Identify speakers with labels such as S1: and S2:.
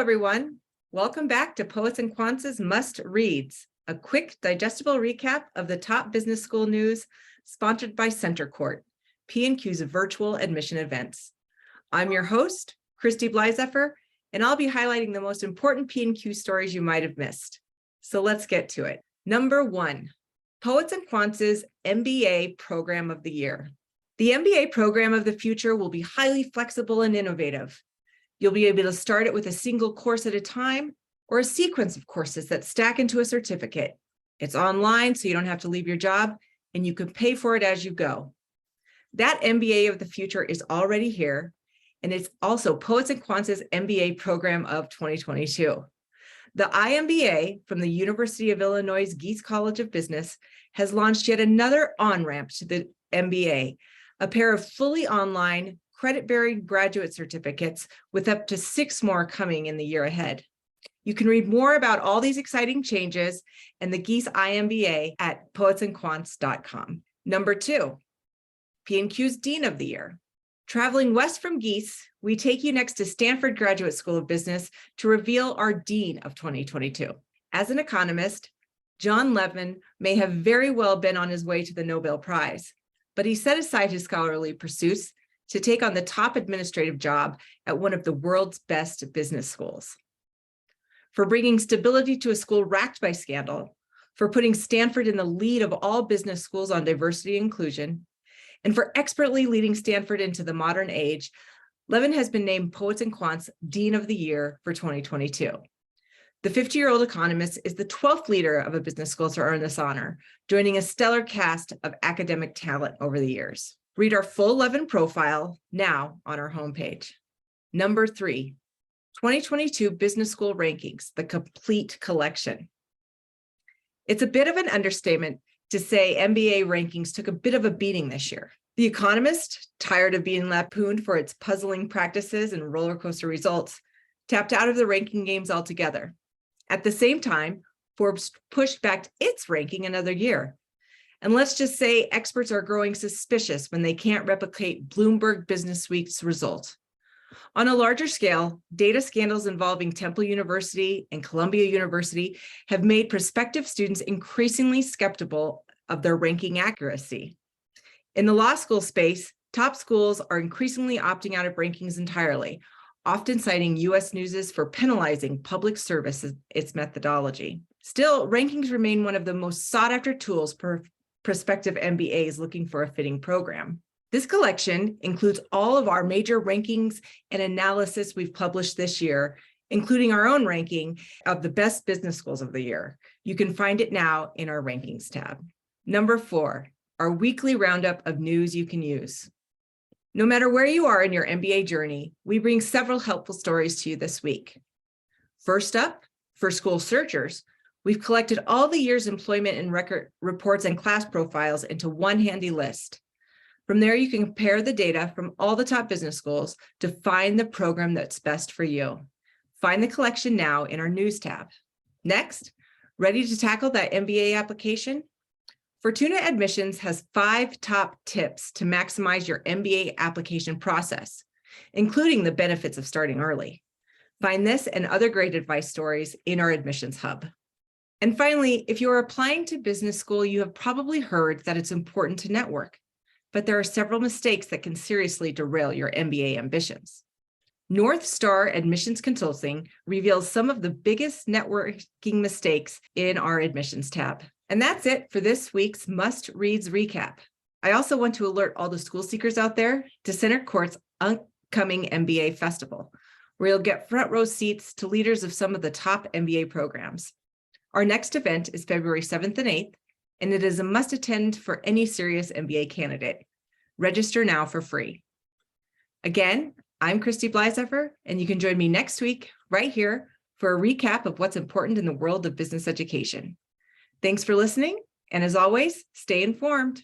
S1: everyone. Welcome back to Poets&Quants' Must Reads, a quick, digestible recap of the top business school news sponsored by Center Court, P&Q's virtual admission events. I'm your host, Christy Blyzeffer, and I'll be highlighting the most important P&Q stories you might have missed. So let's get to it. Number 1, Poets&Quants' MBA Program of the Year. The MBA program of the future will be highly flexible and innovative. You'll be able to start it with a single course at a time or a sequence of courses that stack into a certificate. It's online, so you don't have to leave your job, and you can pay for it as you go. That MBA of the future is already here, and it's also Poets&Quants' MBA program of 2022. The IMBA from the University of Illinois Geese College of Business has launched yet another on-ramp to the MBA, a pair of fully online, credit-bearing graduate certificates with up to 6 more coming in the year ahead. You can read more about all these exciting changes and the Geese IMBA at poetsandquants.com. Number 2, P&Q's Dean of the Year. Traveling west from Geese, we take you next to Stanford Graduate School of Business to reveal our Dean of 2022. As an economist, John Levin may have very well been on his way to the Nobel Prize, but he set aside his scholarly pursuits to take on the top administrative job at one of the world's best business schools. For bringing stability to a school racked by scandal, for putting Stanford in the lead of all business schools on diversity and inclusion, and for expertly leading Stanford into the modern age, Levin has been named Poets&Quants Dean of the Year for 2022. The 50-year-old economist is the 12th leader of a business school to earn this honor, joining a stellar cast of academic talent over the years. Read our full Levin profile now on our homepage. Number 3, 2022 Business School Rankings, the complete collection. It's a bit of an understatement to say MBA rankings took a bit of a beating this year. The Economist, tired of being lampooned for its puzzling practices and roller coaster results, tapped out of the ranking games altogether. At the same time, Forbes pushed back its ranking another year. And let's just say experts are growing suspicious when they can't replicate Bloomberg Businessweek's result. On a larger scale, data scandals involving Temple University and Columbia University have made prospective students increasingly skeptical of their ranking accuracy. In the law school space, top schools are increasingly opting out of rankings entirely, often citing U.S. News for penalizing public service as its methodology. Still, rankings remain one of the most sought-after tools for prospective MBAs looking for a fitting program. This collection includes all of our major rankings and analysis we've published this year, including our own ranking of the best business schools of the year. You can find it now in our rankings tab. Number 4, our weekly roundup of news you can use. No matter where you are in your MBA journey, we bring several helpful stories to you this week. First up, for school searchers, we've collected all the year's employment and record reports and class profiles into one handy list. From there, you can compare the data from all the top business schools to find the program that's best for you. Find the collection now in our news tab. Next, ready to tackle that MBA application? Fortuna Admissions has 5 top tips to maximize your MBA application process, including the benefits of starting early. Find this and other great advice stories in our admissions hub. And finally, if you are applying to business school, you have probably heard that it's important to network, but there are several mistakes that can seriously derail your MBA ambitions. North Star Admissions Consulting reveals some of the biggest networking mistakes in our admissions tab. And that's it for this week's Must Reads recap. I also want to alert all the school seekers out there to Center Court's upcoming MBA Festival, where you'll get front row seats to leaders of some of the top MBA programs. Our next event is February 7th and 8th, and it is a must attend for any serious MBA candidate. Register now for free. Again, I'm Christy Blyzeffer, and you can join me next week right here for a recap of what's important in the world of business education. Thanks for listening, and as always, stay informed.